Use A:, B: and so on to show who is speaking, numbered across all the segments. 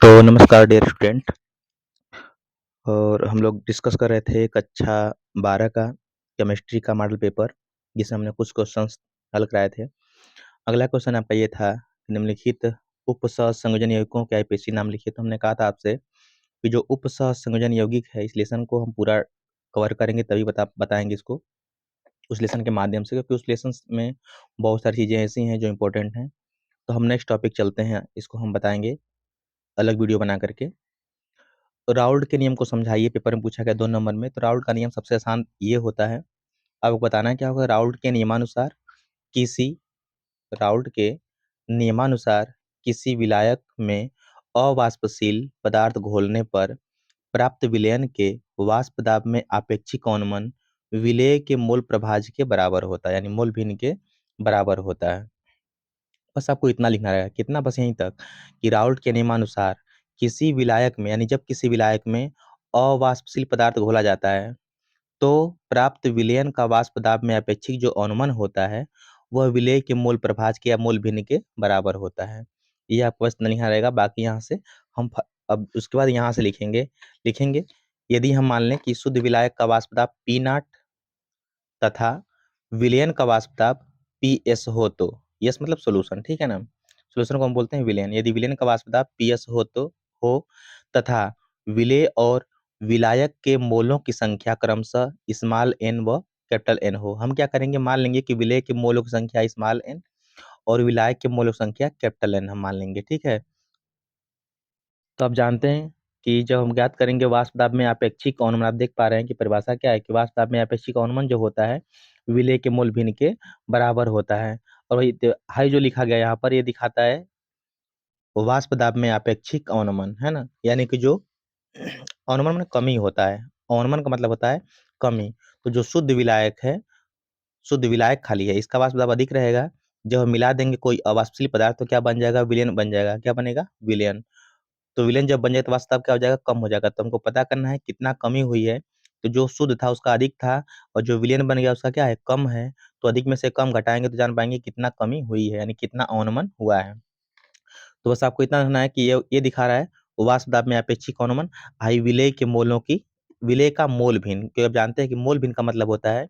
A: तो नमस्कार dear student. और हम लोग डिस्कस कर रहे थे कक्षा 12 का केमिस्ट्री का मॉडल पेपर, जिसमें हमने कुछ क्वेश्चंस हल कराए थे। अगला क्वेश्चन आपका ये था, निम्नलिखित उपसहसंयोजन यौगिकों के आईपीसी नाम लिखिए। तो हमने कहा था आपसे कि जो उपसहसंयोजन यौगिक है, इस लेसन को हम पूरा कवर करेंगे तभी बताएंगे इसको उस लेसन के माध्यम से, क्योंकि उस लेसन में बहुत सारी चीज़ें ऐसी हैं जो इम्पोर्टेंट हैं। तो हम नेक्स्ट टॉपिक चलते हैं, इसको हम बताएंगे अलग वीडियो बना करके। राउल्ट के नियम को समझाइए, पेपर में पूछा गया 2 नंबर में। तो राउल्ट का नियम सबसे आसान ये होता है, आपको बताना है क्या होगा। राउल्ट के नियमानुसार किसी राउल्ट के नियमानुसार किसी विलायक में अवाष्पशील पदार्थ घोलने पर प्राप्त विलयन के वाष्प दाब में आपेक्षिक अवनमन विलेय के मोल प्रभाज्य के बराबर होता है, यानी मोल भिन्न के बराबर होता है। बस आपको इतना लिखना रहेगा, कितना, बस यहीं तक कि राउल्ट के नियमानुसार किसी विलायक में, यानी जब किसी विलायक में अवाष्पशील पदार्थ घोला जाता है तो प्राप्त विलयन का वाष्प दाब में अपेक्षिक जो अवनमन होता है वह विलेय के मोल प्रभाज्य के या मोल भिन्न के बराबर होता है। ये आपको बस लिखना रहेगा। बाकी यहाँ से हम अब उसके बाद यहाँ से लिखेंगे लिखेंगे यदि हम मान लें कि शुद्ध विलायक का वाष्प दाब पी नॉट तथा विलयन का वाष्प दाब पी एस हो तो, यस मतलब सोल्यूशन, ठीक है ना। सोल्यूशन को हम बोलते हैं विलयन। यदि विलयन का वाष्प दाब पी एस हो तथा विलेय और विलायक के मोलों की संख्या क्रमशः स्मॉल एन व कैपिटल एन हो, हम क्या करेंगे, मान लेंगे कि विलेय के मोलों की संख्या स्मॉल एन और विलायक के मोलों की संख्या कैपिटल एन हम मान लेंगे, ठीक है। तो आप जानते हैं कि जब हम ज्ञात करेंगे वाष्प दाब में आपेक्षिक अवनमन, आप देख पा रहे हैं कि परिभाषा क्या है कि वाष्प दाब में आपेक्षिक अवनमन जो होता है विलेय के मोल भिन्न के बराबर होता है। और वही हाई जो लिखा गया यहाँ पर, ये दिखाता है वाष्प दाब में आपेक्षिक अवनमन, है ना, यानी कि जो अवनमन में कमी होता है। अवनमन का मतलब होता है कमी। तो जो शुद्ध विलायक है, शुद्ध विलायक खाली है, इसका वाष्प दाब अधिक रहेगा। जब हम मिला देंगे कोई अवाष्पशील पदार्थ तो क्या बन जाएगा, विलयन बन जाएगा। क्या बनेगा, विलयन। तो विलयन जब बन जाए तो वाष्प दाब क्या हो जाएगा, कम हो जाएगा। तो हमको पता करना है कितना कमी हुई है। तो जो शुद्ध था उसका अधिक था और जो विलयन बन गया उसका क्या है, कम है। तो अधिक में से कम घटाएंगे तो जान पाएंगे कितना कमी हुई है, यानी कितना अवनमन हुआ है। तो बस आपको इतना रहना है कि ये दिखा रहा है वाष्प दाब में अपेक्षिक अवनमन आई विलेय के मोलों की, विलेय का मोल भिन्न, क्योंकि आप जानते हैं कि मोल भिन्न का मतलब होता है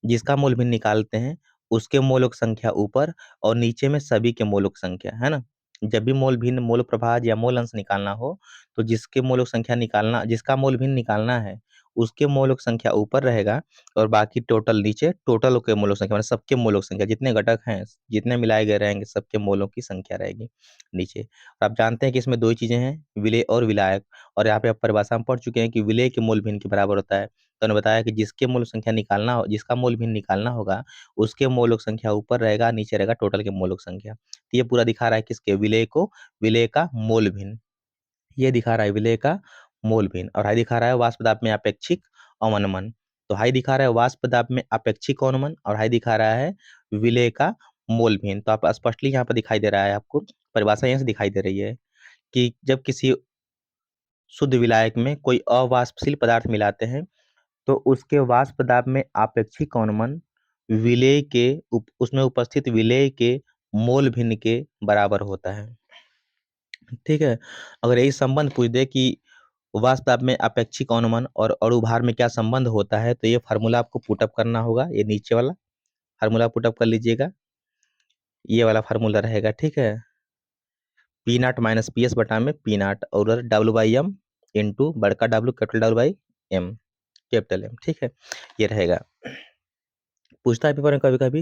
A: जिसका मोल भिन्न निकालते हैं उसके मोलों की संख्या ऊपर और नीचे में सभी के मोलों की संख्या, है ना। जब भी मोल भिन्न, मोल प्रभाज्य या मोल अंश निकालना हो तो जिसके मोलों की संख्या निकालना, जिसका मोल भिन्न निकालना है उसके मोलों की संख्या ऊपर रहेगा और बाकी टोटल नीचे, टोटल के मोलों की संख्या मतलब सबके मोलों की संख्या, जितने घटक हैं जितने मिलाए गए रहेंगे सबके मोलों की संख्या रहेगी नीचे। और आप जानते हैं कि इसमें दो ही चीजें हैं, विलेय और विलायक। और यहाँ पे आप परिभाषा में पढ़ चुके हैं कि विलेय के मोल भिन्न के बराबर होता है। तो उन्होंने बताया कि जिसके मोल संख्या निकालना हो, जिसका मोल भिन्न निकालना होगा उसके मोलों की संख्या ऊपर रहेगा, नीचे रहेगा टोटल के मोलों की संख्या। तो ये पूरा दिखा रहा है किसके, विलेय को, विलेय का मोल भिन्न। ये दिखा रहा है विलेय का मोल भिन्न। और हाई दिखा रहा है वाष्प दाब में अपेक्षिक अवनमन। तो हाई दिखा रहा है वाष्प दाब में अपेक्षिक अवनमन और हाई दिखा रहा है विलेय का मोल भिन्न। तो आप स्पष्टली यहाँ पर दिखाई दे रहा है, आपको परिभाषा यहाँ से दिखाई दे रही है कि जब किसी शुद्ध विलायक में कोई अवाष्पशील पदार्थ मिलाते हैं तो उसके वाष्प दाब में आपेक्षिक अवनमन विलेय के उसमें उपस्थित विलेय के मोल भिन्न के बराबर होता है, ठीक है। अगर यही संबंध पूछ दे कि वाष्प दाब में अपेक्षिक अवनमन और अणु भार में क्या संबंध होता है, तो ये फार्मूला आपको पुटअप करना होगा। ये नीचे वाला फार्मूला पुटअप कर लीजिएगा, ये वाला फार्मूला रहेगा, ठीक है। P not minus P S बटा में पी नॉट और डब्ल्यू बाई एम इंटू बड़का W capital W by M capital M, ठीक है। ये रहेगा। पूछता है पेपर में कभी कभी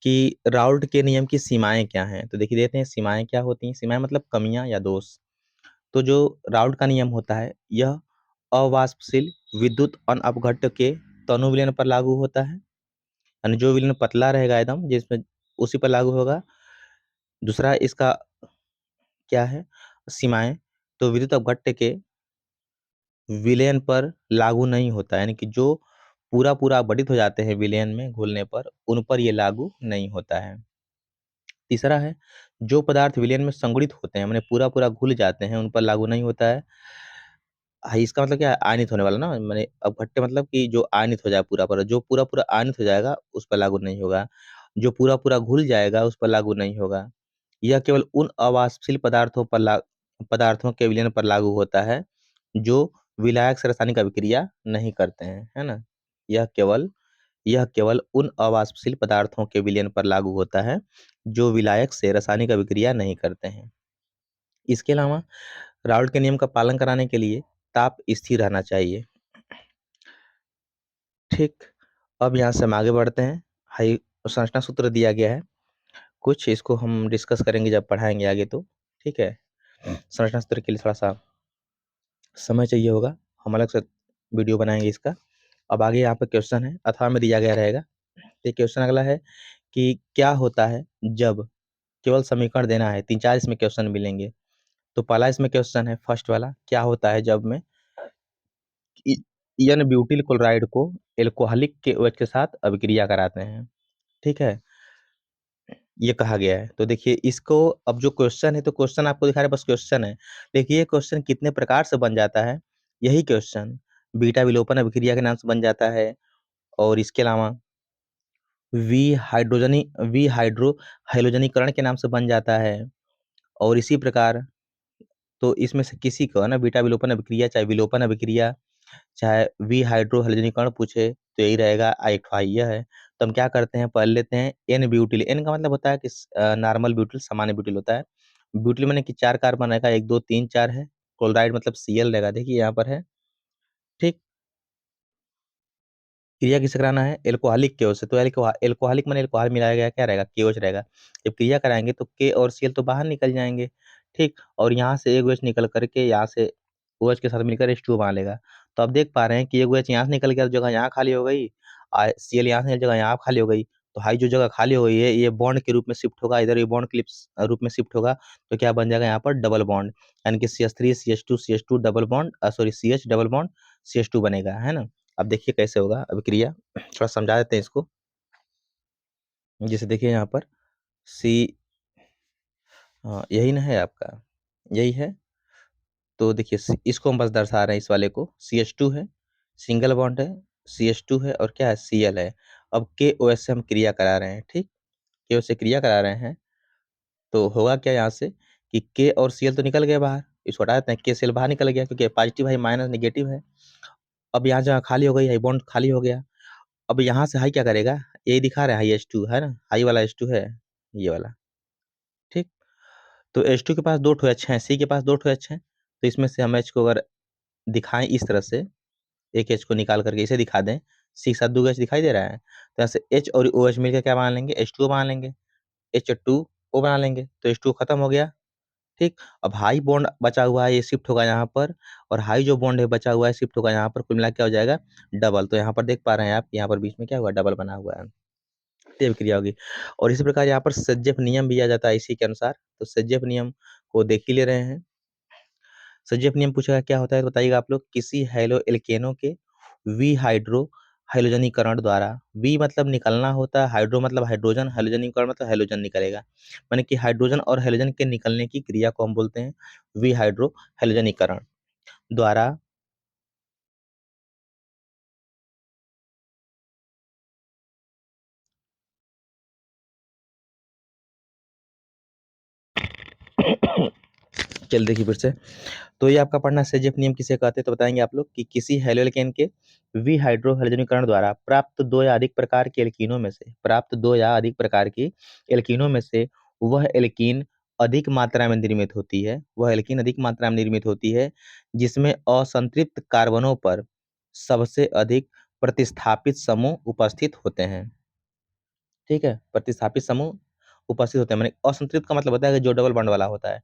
A: कि राउल्ट के नियम की सीमाएं क्या हैं। तो देखिए देते हैं सीमाएं क्या होती हैं। सीमाएं मतलब कमियां या दोष। तो जो राउल्ट का नियम होता है यह अवाष्पशील विद्युत अनअपघट्य के तनु विलयन पर लागू होता है, यानी जो विलयन पतला रहेगा एकदम जिसमें उसी पर लागू होगा। दूसरा इसका क्या है, सीमाएं, तो विद्युत अपघट्य के विलयन पर लागू नहीं होता, यानी कि जो पूरा पूरा अपघटित हो जाते हैं विलयन में घुलने पर उन पर ये लागू नहीं होता है। तीसरा है जो पदार्थ विलयन में संगुणित होते हैं, माने पूरा पूरा घुल जाते हैं, उन पर लागू नहीं होता है। हाँ, इसका मतलब क्या है, आयनित होने वाला ना, माने अपघट्य मतलब कि जो आयनित हो जाए पूरा पूरा, जो पूरा पूरा आयनित हो जाएगा उस पर लागू नहीं होगा। जो पूरा पूरा घुल जाएगा उस पर लागू नहीं होगा। यह केवल उन अवाष्पशील पदार्थों पर पदार्थों के विलयन पर लागू होता है जो विलायक से रासायनिक अभिक्रिया नहीं करते हैं, है ना। यह केवल यह केवल उन अवाष्पशील पदार्थों के विलयन पर लागू होता है जो विलायक से रासायनिक अभिक्रिया नहीं करते हैं। इसके अलावा राउल्ट के नियम का पालन कराने के लिए ताप स्थिर रहना चाहिए। ठीक। अब यहाँ से हम आगे बढ़ते हैं। हाई संरचना सूत्र दिया गया है कुछ, इसको हम डिस्कस करेंगे जब पढ़ाएंगे आगे तो। ठीक है। संरचना सूत्र के लिए थोड़ा सा समय चाहिए होगा, हम अलग से वीडियो बनाएंगे इसका। अब आगे यहाँ पे क्वेश्चन है, अथवा में दिया गया रहेगा। तो क्वेश्चन अगला है कि क्या होता है जब, केवल समीकरण देना है, 3-4 इसमें क्वेश्चन मिलेंगे। तो पहला इसमें क्वेश्चन है फर्स्ट वाला, क्या होता है जब में एन ब्यूटिल क्लोराइड को एल्कोहलिक के OH के साथ अभिक्रिया कराते हैं। ठीक है, ये कहा गया है। तो देखिए इसको, अब जो क्वेश्चन है, तो क्वेश्चन आपको दिखा रहे बस क्वेश्चन है। देखिए क्वेश्चन कितने प्रकार से बन जाता है, यही क्वेश्चन बीटा विलोपन अभिक्रिया के नाम से बन जाता है, और इसके अलावा वी हाइड्रो हैलोजनीकरण के नाम से बन जाता है, और इसी प्रकार तो इसमें से किसी को है ना, बीटा विलोपन अभिक्रिया चाहे विलोपन अभिक्रिया चाहे वी हाइड्रो हैलोजनीकरण पूछे तो यही रहेगा, एक यह है। तो हम क्या करते हैं, पढ़ लेते हैं एन ब्यूटिल। एन का मतलब होता है कि नॉर्मल ब्यूटिल, सामान्य ब्यूटिल होता है। ब्यूटिल माने कि 4 कार्बन रहेगा, 1 2 3 4 है। क्लोराइड मतलब Cl रहेगा, देखिए यहाँ पर है। ठीक। क्रिया किसे कराना है, एल्कोहलिक के ओर से। तो एल्कोहलिक माने एल्कोहल मिलाया गया क्या रहेगा, KOH रहेगा। जब क्रिया कराएंगे तो K और Cl तो बाहर निकल जाएंगे। ठीक। और यहाँ से एक OH निकल करके यहाँ से OH के साथ मिलकर H2 बना लेगा। तो आप देख पा रहे हैं कि एक OH यहाँ से निकल गया तो जगह यहाँ खाली हो गई, Cl यहाँ से जगह यहाँ खाली हो गई। तो हाई जो जगह खाली हो गई है ये बॉन्ड के रूप में शिफ्ट होगा, इधर ये बॉन्ड के रूप में शिफ्ट होगा। तो क्या बन जाएगा यहाँ पर, डबल बॉन्ड, यानी कि CH3 CH2 double bond, sorry CH double bond CH2 बनेगा, है ना। अब देखिए कैसे होगा अभिक्रिया, थोड़ा समझा देते हैं इसको। जैसे देखिए यहाँ पर सी, हाँ यही ना है आपका, यही है। तो देखिए इसको हम बस दर्शा रहे हैं, इस वाले को CH2 है, सिंगल बॉन्ड है, CH2 है, और क्या है, Cl है। अब KOH से हम क्रिया करा रहे हैं। ठीक, KOH से क्रिया करा रहे हैं तो होगा क्या यहाँ से कि K और Cl तो निकल गए बाहर, इसको हटा देते हैं, KCl बाहर निकल गया क्योंकि पॉजिटिव है माइनस नेगेटिव है। अब यहाँ जगह खाली हो गई है, बॉन्ड खाली हो गया। अब यहाँ से हाई क्या करेगा, ये दिखा रहा है हाई H2 है ना, हाई वाला H2 है ये वाला। ठीक। तो H2 के पास 2 ठो H हैं, C के पास 2 ठो H हैं। तो इसमें से हम H को अगर दिखाएं इस तरह से, एक H को निकाल करके इसे दिखा दें, C के साथ 2 H दिखाई दे रहा है, तो यहाँ से H और OH मिलकर क्या बना लेंगे, H2O बना लेंगे, H2O बना लेंगे। तो H2O खत्म हो गया। ठीक। अब हाई बॉन्ड बचा हुआ है, ये शिफ्ट होगा यहाँ पर, और हाई जो बॉन्ड है बचा हुआ है शिफ्ट होगा यहाँ पर, कुल मिला के क्या हो जाएगा, डबल। तो यहाँ पर देख पा रहे हैं आप, यहाँ पर बीच में क्या हुआ, डबल बना हुआ है, ये क्रिया होगी। और इसी प्रकार यहाँ पर सज्जफ नियम भी आ जाता है इसी के अनुसार। तो सज्जफ नियम को देख ही ले रहे हैं। सज्जफ नियम पूछेगा क्या होता है तो बताइएगा आप लोग, किसी हैलो एल्केनो के वी हाइड्रो हाइलोजनीकरण द्वारा, वी मतलब निकलना होता है, हाइड्रो मतलब हाइड्रोजन, हाइलोजनीकरण मतलब हाइड्रोजन निकलेगा, माने कि हाइड्रोजन और हाइलोजन के निकलने की क्रिया को हम बोलते हैं वी हाइड्रो हाइलोजनीकरण द्वारा। चल देखिए फिर से, तो ये आपका पढ़ना सेजेफ नियम किसे कहते हैं तो बताएंगे आप लोग कि किसी हेलोएल्केन के विहाइड्रोहल्जनीकरण द्वारा प्राप्त 2 या अधिक प्रकार के एल्कीनों में से, प्राप्त 2 या अधिक प्रकार की एल्कीनों में से वह एल्कीन अधिक मात्रा में निर्मित होती है, वह एल्कीन अधिक मात्रा में निर्मित होती है जिसमें असंतृप्त कार्बनों पर सबसे अधिक प्रतिस्थापित समूह उपस्थित होते हैं। ठीक है, प्रतिस्थापित समूह उपस्थित होते हैं, माने असंतृप्त का मतलब होता है कि जो डबल बॉन्ड वाला होता है।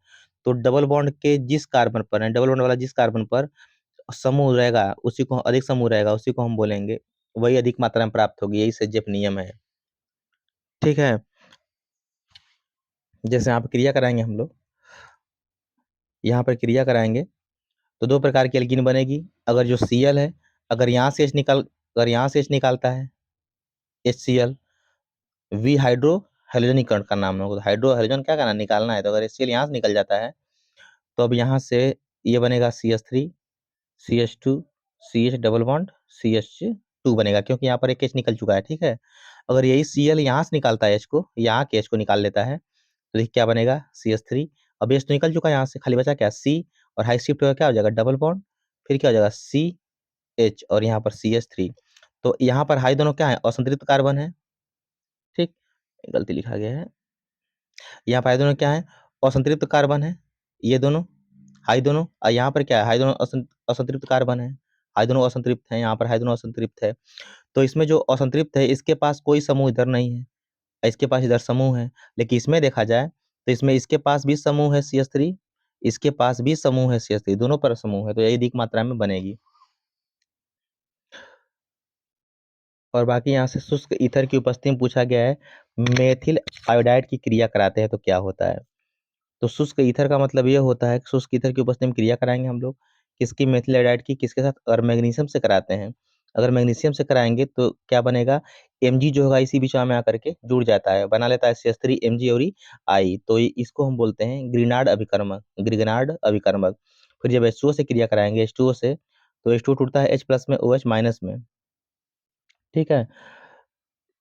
A: तो डबल बॉन्ड के जिस कार्बन पर है, डबल बॉन्ड वाला जिस कार्बन पर समूह रहेगा, उसी को अधिक समूह रहेगा, उसी को हम बोलेंगे, वही अधिक मात्रा में प्राप्त होगी, यही सेजेफ नियम है। ठीक है, जैसे यहाँ पर क्रिया कराएंगे हम लोग, यहाँ पर क्रिया कराएंगे तो 2 प्रकार की एल्कीन बनेगी। अगर जो Cl है, अगर यहाँ से H निकालता है HCl, वी हाइड्रो हेलोजनीकरण का नाम होगा। हाइड्रो हेलोजन क्या करना, निकालना है। तो अगर HCl यहाँ से निकल जाता है तो अब यहाँ से ये बनेगा CH3 CH2 CH double bond CH2 बनेगा, क्योंकि यहाँ पर एक H निकल चुका है। ठीक है, अगर यही Cl यहाँ से निकालता है H को, यहाँ के H को निकाल लेता है तो देखिए क्या बनेगा, CH3 अब H तो निकल चुका है यहाँ से, खाली बचा क्या C, और हाई शिफ्ट होगा क्या हो जाएगा डबल बॉन्ड, फिर क्या हो जाएगा CH और यहाँ पर CH3। तो यहाँ पर हाई दोनों क्या है, असंतृप्त कार्बन है, ठीक, गलती लिखा गया है, यहाँ पर हाई दोनों क्या है, असंतृप्त कार्बन है, ये दोनों हाई दोनों, और यहाँ पर क्या है, हाई दोनों असंतृप्त कार्बन है, हाई दोनों असंतृप्त है, यहाँ पर हाई दोनों असंतृप्त है। तो इसमें जो असंतृप्त है इसके पास कोई समूह इधर नहीं है, इसके पास इधर समूह है, लेकिन इसमें देखा जाए तो इसमें इसके पास भी समूह है CH3, इसके पास भी समूह है CH3, दोनों पर समूह है, तो यही अधिक मात्रा में बनेगी। और बाकी यहाँ से शुष्क ईथर की उपस्थिति में पूछा गया है मेथिल आयोडाइड की क्रिया कराते हैं तो क्या होता है। तो शुष्क ईथर का मतलब ये होता है कि शुष्क ईथर की उपस्थिति में क्रिया कराएंगे हम लोग किसकी, मेथिल आयोडाइड की, किसके साथ, अगर मैग्नीशियम से कराते हैं, अगर मैग्नीशियम से कराएंगे तो क्या बनेगा, Mg जो होगा इसी बीच में आकर के जुड़ जाता है, बना लेता है CH3 Mg और I, तो इसको हम बोलते हैं ग्रीनार्ड अभिकर्मक, ग्रीगनार्ड अभिकर्मक। फिर जब H2O से क्रिया कराएंगे H2O से, तो H2 टूटता है H प्लस में OH माइनस में, ठीक है,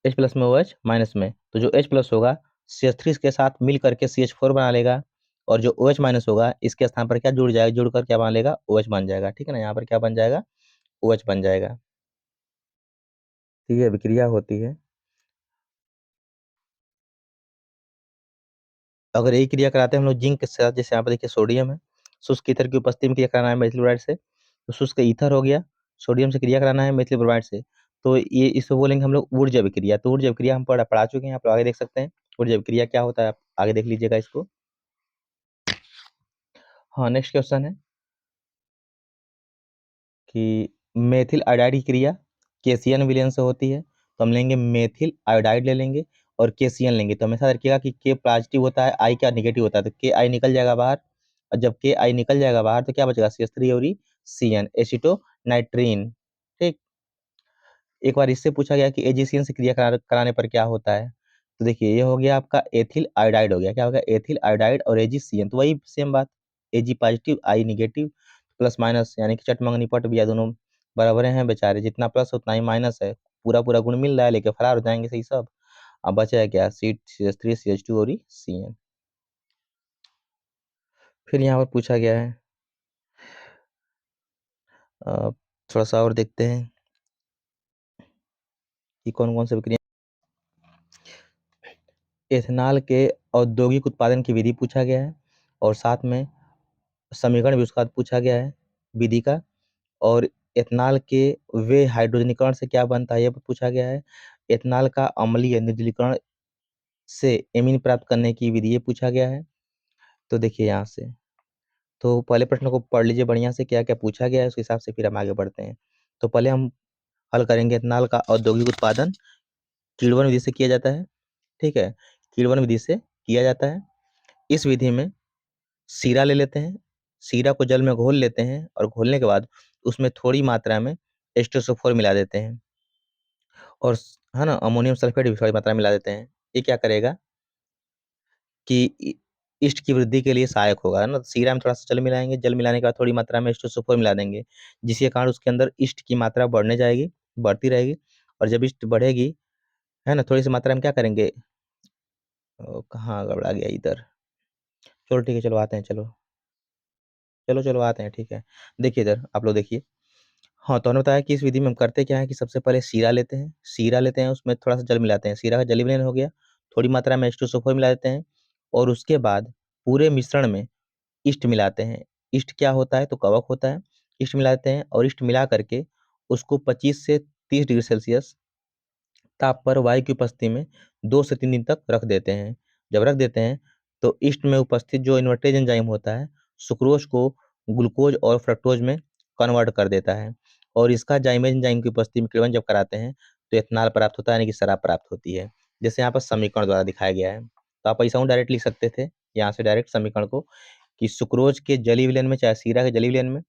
A: H प्लस में OH माइनस में, तो जो H प्लस होगा CH3 के साथ मिल करके CH4 बना लेगा, और जो OH माइनस होगा इसके स्थान पर क्या जुड़ जाएगा, जुड़कर क्या बना लेगा, OH बन जाएगा, ठीक है ना, यहाँ पर क्या बन जाएगा, OH बन जाएगा। तो ये अभिक्रिया होती है। अगर यही क्रिया कराते हैं हम लोग जिंक के साथ, जैसे यहाँ पर देखिए सोडियम है, शुष्क ईथर की उपस्थिति में क्रिया कराना है मेथिल ब्रोमाइड से, तो शुष्क ईथर हो गया, सोडियम से क्रिया कराना है मेथिल ब्रोमाइड से, तो ये इसको बोलेंगे हम लोग ऊर्जा अभिक्रिया। तो ऊर्जा अभिक्रिया हम पढ़ा चुके हैं, आप लोग आगे देख सकते हैं ऊर्जा अभिक्रिया क्या होता है, आप आगे देख लीजिएगा इसको। हाँ, नेक्स्ट क्वेश्चन है कि मेथिल आयोडाइड की क्रिया केसियन विलयन से होती है, तो हम लेंगे मेथिल आयोडाइड ले लेंगे और केसियन लेंगे, तो हमेशा रखिएगा कि के पॉजिटिव होता है, आई क्या निगेटिव होता है, तो के आई निकल जाएगा बाहर, और जब के आई निकल जाएगा बाहर तो क्या बचेगा, CH3 और CN एसिटो नाइट्रीन, ठीक। एक बार इससे पूछा गया कि एजीसीएन से क्रिया कराने पर क्या होता है, तो देखिए ये हो गया आपका एथिल आयोडाइड हो गया, क्या हो गया, एथिल आयोडाइड और एजीसीएन, तो वही सेम बात, एजी पॉजिटिव आई निगेटिव, प्लस माइनस यानी कि चट मंगनी पट भी दोनों बराबर हैं बेचारे, जितना प्लस उतना ही माइनस है, पूरा पूरा गुण मिल रहा है, लेके फरार हो जाएंगे सही सब। अब बचा है क्या, CH3 CH2 और CN। फिर यहाँ पर पूछा गया है, थोड़ा सा और देखते हैं कि कौन कौन से विक्रिया, एथेनॉल के औद्योगिक उत्पादन की विधि पूछा गया है, और साथ में समीकरण भी उसका पूछा गया है विधि का, और एथेनॉल के वे हाइड्रोजनीकरण से क्या बनता है ये पूछा गया है, एथेनॉल का अम्लीय निर्जलीकरण से एमीन प्राप्त करने की विधि ये पूछा गया है। तो देखिए यहाँ से, तो पहले प्रश्न को पढ़ लीजिए बढ़िया से, क्या क्या पूछा गया है उस हिसाब से फिर हम आगे बढ़ते हैं। तो पहले हम हल करेंगे, एथेनॉल का औद्योगिक उत्पादन किण्वन विधि से किया जाता है, ठीक है, किण्वन विधि से किया जाता है। इस विधि में सीरा ले लेते हैं, सीरा को जल में घोल लेते हैं, और घोलने के बाद उसमें थोड़ी मात्रा में H2SO4 मिला देते हैं, और है ना अमोनियम सल्फेट भी थोड़ी मात्रा में मिला देते हैं। ये क्या करेगा कि ईस्ट की वृद्धि के लिए सहायक होगा, है ना, सीरा में थोड़ा सा जल मिलाएंगे, जल मिलाने के बाद थोड़ी मात्रा में H2SO4 मिला देंगे, जिसके कारण उसके अंदर ईस्ट की मात्रा बढ़ने जाएगी, बढ़ती रहेगी, और जब ईस्ट बढ़ेगी, है ना, थोड़ी सी मात्रा में क्या करेंगे, कहाँ गड़बड़ा गया इधर, चलो ठीक है, चलो आते हैं, चलो चलो चलो आते हैं, ठीक है। देखिए इधर आप लोग देखिए, हाँ, तो उन्होंने बताया कि इस विधि में हम करते क्या है कि सबसे पहले सीरा लेते हैं, उसमें थोड़ा सा जल मिलाते हैं, सीरा का जल विलयन हो गया, थोड़ी मात्रा में H2SO4 मिला देते हैं, और उसके बाद पूरे मिश्रण में ईस्ट मिलाते हैं। ईस्ट क्या होता है, तो कवक होता है, ईस्ट मिला देते हैं, और ईस्ट मिला करके उसको 25 से 30 डिग्री सेल्सियस ताप पर वायु की उपस्थिति में 2 से 3 दिन तक रख देते हैं। जब रख देते हैं तो ईस्ट में उपस्थित जो इन्वर्टेज एंजाइम होता है सुक्रोज को ग्लूकोज और फ्रक्टोज में कन्वर्ट कर देता है, और इसका जाइमेज एंजाइम की उपस्थिति में किण्वन जब कराते हैं तो एथेनॉल प्राप्त होता है, यानी कि शराब प्राप्त होती है, जैसे यहाँ पर समीकरण द्वारा दिखाया गया है। तो आप ऐसा डायरेक्ट लिख सकते थे यहाँ से डायरेक्ट समीकरण को, कि सुक्रोज के जलीय विलयन में चाहे सीरा के जलीय विलयन में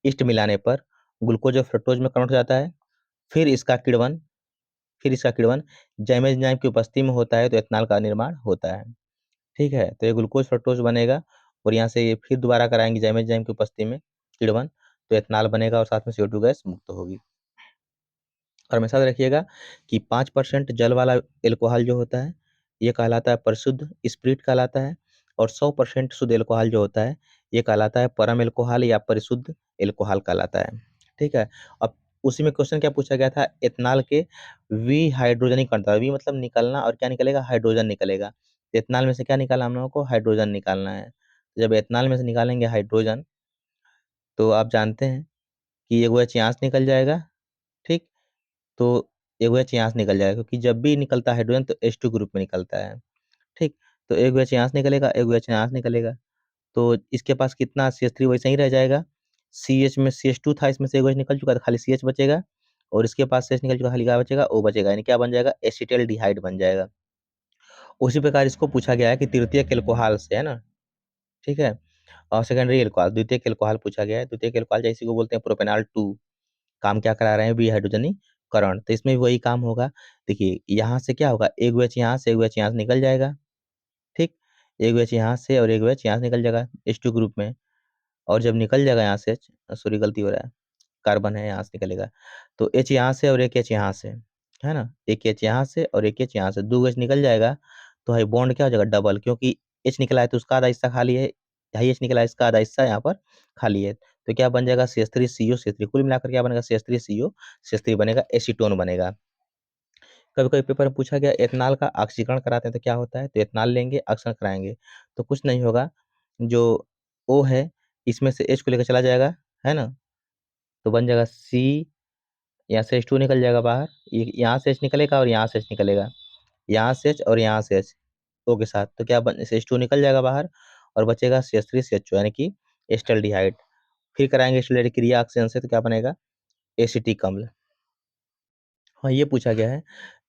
A: ईस्ट मिलाने पर ग्लूकोज और फ्रक्टोज में कन्वर्ट हो जाता है, फिर इसका किण्वन फिर इसका किण्वन जैमेज एंजाइम की उपस्थिति में होता है, तो एथेनॉल का निर्माण होता है, ठीक है। तो ये ग्लूकोज फ्रक्टोज बनेगा, और यहाँ से ये फिर दोबारा कराएंगे जैमेज एंजाइम की उपस्थिति में किण्वन, तो एथेनॉल बनेगा, और साथ में CO2 गैस मुक्त होगी। और हमेशा याद रखिएगा कि 5% जल वाला एल्कोहल जो होता है ये कहलाता है परिशुद्ध स्पिरिट कहलाता है, और 100% शुद्ध एल्कोहल जो होता है ये कहलाता है परम एल्कोहल या परिशुद्ध एल्कोहल कहलाता है। ठीक है। अब उसी में क्वेश्चन क्या पूछा गया था, एथनॉल के विहाइड्रोजनीकरण था। वी मतलब निकलना, और क्या निकलेगा, हाइड्रोजन निकलेगा। तो एथनॉल में से क्या निकालना, हम लोगों को हाइड्रोजन निकालना है। तो जब एथनॉल में से निकालेंगे हाइड्रोजन, तो आप जानते हैं कि एगो एच यहाँ से निकल जाएगा। ठीक। तो एगो एच यहाँ से निकल जाएगा, क्योंकि जब भी निकलता है हाइड्रोजन तो H2 ग्रुप में निकलता है। ठीक। तो एगो एच यहाँ से निकलेगा, एगो एच यहाँ से निकलेगा। तो इसके पास कितना CH3 वैसे ही रह जाएगा। CH में CH2 था, इसमें से एगो एच निकल चुका था, खाली CH बचेगा। और इसके पास CH निकल चुका, खाली क्या बचेगा, O बचेगा। यानी क्या बन जाएगा, एसिटल्डिहाइड बन जाएगा। उसी प्रकार इसको पूछा गया है कि तृतीयक एल्कोहल से, है ना। ठीक है। और सेकेंडरी एल्कोहल, द्वितीयक एल्कोहल पूछा गया है। द्वितीयक एल्कोहल जैसे को बोलते हैं प्रोपेनॉल 2। काम क्या करा रहे हैं, विहाइड्रोजनीकरण। तो इसमें भी वही काम होगा। देखिए यहाँ से क्या होगा, एगो एच यहाँ से, एगो एच यहाँ से निकल जाएगा। ठीक। एगो एच यहाँ से और एगो एच यहाँ से निकल जाएगा H2 ग्रुप में। और जब निकल जाएगा यहाँ से, सॉरी गलती हो रहा है, कार्बन है यहाँ से निकलेगा। तो H यहाँ से और एक H यहाँ से, है ना। एक H यहाँ से और एक H यहाँ से, दो H निकल जाएगा। तो है बॉन्ड क्या हो जाएगा, डबल, क्योंकि H निकला है तो उसका आधा हिस्सा खाली है, यहाँ H निकला है इसका आधा हिस्सा यहाँ पर खाली है। तो क्या बन जाएगा, CH3CO CH3, कुल मिलाकर क्या बनेगा, CH3CO CH3 बनेगा, एसीटोन बनेगा। कभी कभी पेपर में पूछा गया एथनॉल का ऑक्सीकरण कराते हैं तो क्या होता है, तो एथनॉल लेंगे ऑक्सीकरण कराएंगे तो कुछ नहीं होगा। जो O है इसमें से H को लेकर चला जाएगा, है ना। तो बन जाएगा C, यहाँ से H2 निकल जाएगा बाहर, यहाँ से H निकलेगा और यहाँ से H निकलेगा, यहाँ से H और यहाँ से H O के साथ। तो क्या बन, H2 निकल जाएगा बाहर और बचेगा CH3CHO, यानी कि एस्टल्डिहाइड। फिर कराएंगे एस्टल्डिहाइड क्रिया ऑक्सीजन से, तो क्या बनेगा, एसिटिक अम्ल। हाँ, ये पूछा गया है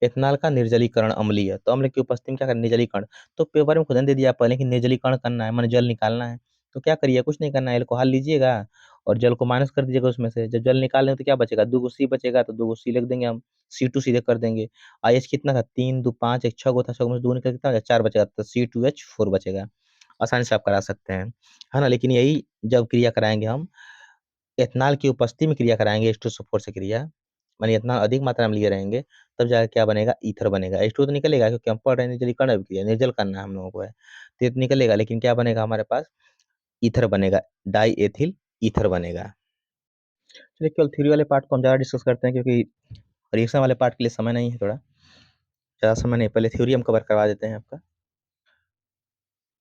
A: एथनॉल का निर्जलीकरण अम्लीय है, तो अम्ल की उपस्थिति में क्या करना, निर्जलीकरण। तो पेपर में खुद ने दे दिया पहले कि निर्जलीकरण करना है, माने जल निकालना है। तो क्या करिए, कुछ नहीं करना है, एल्कोहल लीजिएगा और जल को माइनस कर दीजिएगा उसमें से। जब जल निकाल लें तो क्या बचेगा, 2 C बचेगा, तो 2 C लिख देंगे हम, C2 सीधे कर देंगे। आईएच कितना था, 3 2 5, एक 6 गो था, 6 में से 2 निकल कितना बचा, 4 बचेगा, तो C2H4 बचेगा। आसानी से आप करा सकते हैं, है ना। लेकिन यही जब क्रिया कराएंगे हम एथनॉल की उपस्थिति में क्रिया कराएंगे H2SO4 से क्रिया, माने इतना अधिक मात्रा में लिए रहेंगे, तब जाकर क्या बनेगा, ईथर बनेगा। H2 तो निकलेगा क्योंकि हम पढ़ रहे हैं निर्जलीकरण अभिक्रिया, निर्जल करना है हम लोगों को है, तो ये तो निकलेगा, लेकिन क्या बनेगा हमारे पास, ईथर बनेगा, डाई एथिल ईथर बनेगा। चलिए केवल थ्योरी वाले पार्ट को हम ज़्यादा डिस्कस करते हैं, क्योंकि रिएक्शन वाले पार्ट के लिए समय नहीं है, थोड़ा ज़्यादा समय नहीं, पहले थ्योरी हम कवर करवा देते हैं आपका।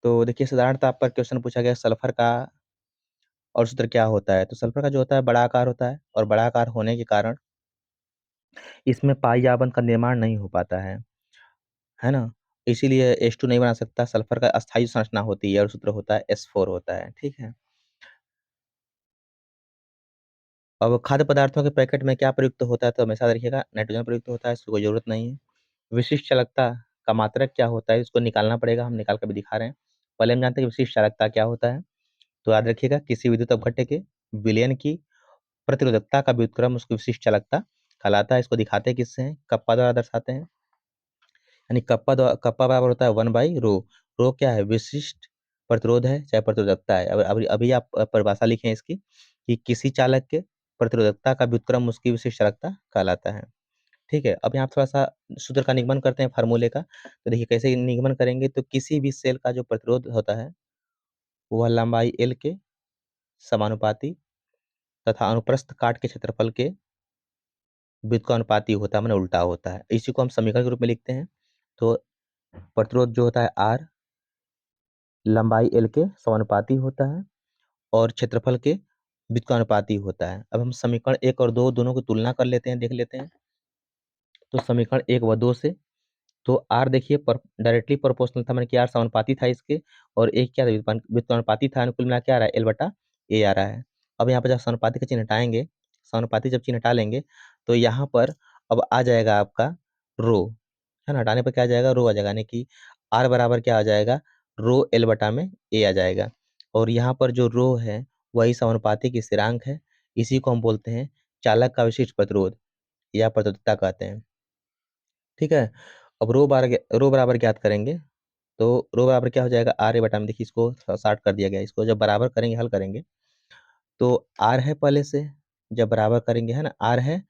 A: तो देखिए साधारणतः आप पर क्वेश्चन पूछा गया सल्फर का और सूत्र क्या होता है। तो सल्फर का जो होता है बड़ा आकार होता है, और बड़ा आकार होने के कारण इसमें पाई या बंध का निर्माण नहीं हो पाता है ना। इसीलिए H2 नहीं बना सकता, सल्फर का अस्थायी संरचना होती है और सूत्र होता है S4 होता है। ठीक है। अब खाद्य पदार्थों के पैकेट में क्या प्रयुक्त होता है, तो हमेशा देखिएगा नाइट्रोजन प्रयुक्त होता है, इसकी कोई जरूरत नहीं है। विशिष्ट चालकता का मात्रक क्या होता है, इसको निकालना पड़ेगा, हम निकाल कर भी दिखा रहे हैं। पहले हम जानते हैं कि विशिष्ट चालकता क्या होता है। तो याद रखिएगा, किसी विद्युत अपघट्य के विलयन की प्रतिरोधकता का व्युत्क्रम उसकी विशिष्ट चालकता कहलाता है। इसको दिखाते हैं किससे हैं, कप्पा द्वारा दर्शाते हैं। यानी कप्पा बराबर होता है 1/ρ। रो क्या है, विशिष्ट प्रतिरोध है चाहे प्रतिरोधकता है। अब अभी आप परिभाषा लिखें इसकी, कि किसी चालक के प्रतिरोधकता का व्युत्क्रम उसकी विशिष्ट चालकता कहलाता है। ठीक है। अब यहाँ थोड़ा सा सूत्र का निगमन करते हैं, फार्मूले का। तो देखिए कैसे निगमन करेंगे, तो किसी भी सेल का जो प्रतिरोध होता है वह लंबाई L के समानुपाती तथा अनुप्रस्थ काट के क्षेत्रफल के व्युत्क्रमानुपाती होता है, मैंने उल्टा होता है। इसी को हम समीकरण के रूप में लिखते हैं। तो प्रतिरोध जो होता है R लंबाई L के समानुपाती होता है और क्षेत्रफल के व्युत्क्रमानुपाती होता है। अब हम समीकरण 1 और 2 दोनों की तुलना कर लेते हैं, देख लेते हैं। तो समीकरण 1 व 2 से, तो आर देखिए डायरेक्टली प्रोपोर्शनल था, मैंने कि आर समानुपाती था इसके, और एक क्या था, व्युत्क्रमानुपाती था, अनुकुल मिला क्या आ रहा है, एल बटा ए आ रहा है। अब यहाँ पर जब समानुपाती का चिन्ह हटाएंगे, समानुपाती जब चिन्ह हटा लेंगे, तो यहाँ पर अब आ जाएगा आपका रो, है ना। हटाने पर क्या आ जाएगा, रो आ जाएगा, यानी कि आर बराबर क्या आ जाएगा, रो एल बटा में ए आ जाएगा। और यहाँ पर जो रो है वही समानुपाती की स्थिरांक है, इसी को हम बोलते हैं चालक का विशिष्ट प्रतिरोध या प्रतिरोधकता कहते हैं। ठीक है। अब रो बराबर ज्ञात करेंगे, तो रो बराबर क्या हो जाएगा, आर ए बटा में, देखिए इसको शॉर्ट कर दिया गया, इसको जब बराबर करेंगे, हल करेंगे, तो आर है पहले से, जब बराबर करेंगे, है ना, आर है,